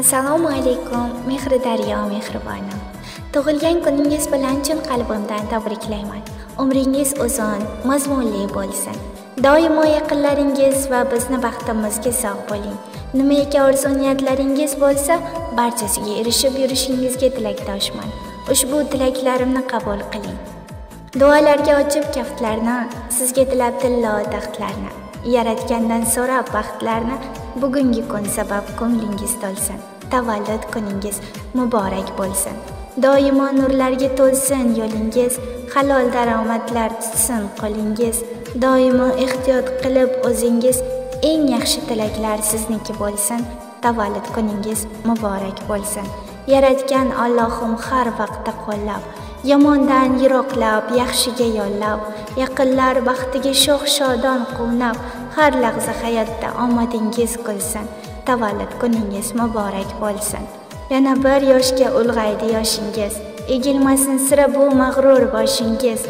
Assalomu alaykum, mehri daryo mehriboni. Tug'ilgan kuningiz bilan chin qalbimdan tabriklayman. Umringiz uzun, mazmunli bo'lsin. Doimo yaqinlaringiz va bizni baxtimizga sog' bo'ling. Nimaiki orzu-niyatlaringiz bo'lsa, barchasiga erishib yurishingizga tilakdoshman. Ushbu tilaklarimni qabul qiling. Duolarga ochib kaftlarni, sizga tilab tillo taxtlarni. Yaratgandan so'rab baxtlarni, bugungi kun sabab ko'nglingiz to'lsin. Tavallud kuningiz muborak bo'lsin. Doimo nurlarga to'lsin yo'lingiz, halol daromadlar tutsin qo'lingiz. Doimo ehtiyot qilib o'zingiz, eng yaxshi tilaklar sizniki bo'lsin. Tavallud kuningiz muborak bo'lsin. Yaratgan Allohim har vaqtda qo'llab, yomondan yiroqlab, yaxshiga yo'llab, yaqinlar baxtiga shoh-shodon quvnab, har lahza hayotda omadingiz kulsin. Tavallud kuningiz muborak bo'lsin. Yana bir yoshga ulg'aydi yoshingiz, egilmasin sira bu mag'rur boshingiz,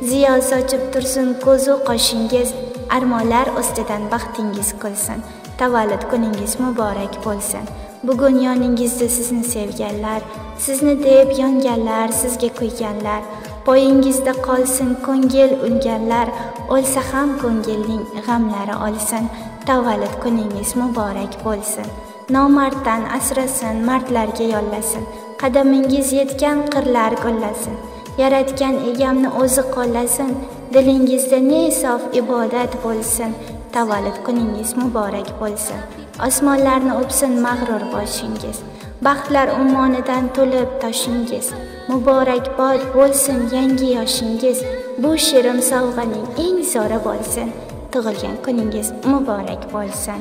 ziyo sochib tursin ko'zu qoshingiz, armonlar ustidan baxtingiz kulsin. Tavallud kuningiz muborak bo'lsin. Bugun yoningizda sizni sevganlar, sizni deb yonganlar, sizga kuyganlar, poyingizda qolsin ko'ngil unganlar, o'lsa ham ko'ngilning g'amlari olsin. Tavallud kuningiz muborak bo'lsin. Nomarddan asrasin, mardlarga yollasin, qadamingiz yetgan qirlar gullasin. Yaratgan egamni o'zi qo'llasin, dilingizda ne sof ibodat bo'lsin. Tavallud kuningiz muborak bo'lsin. Osmonlarni o'psin mag'rur boshingiz, baxtlar ummonidan to'lib toshingiz. Muborakbod bo'lsin yangi yoshingiz, bu shirin sovg'aning eng zo'ri bo'lsin. Tug'ilgan kuningiz muborak bo'lsin.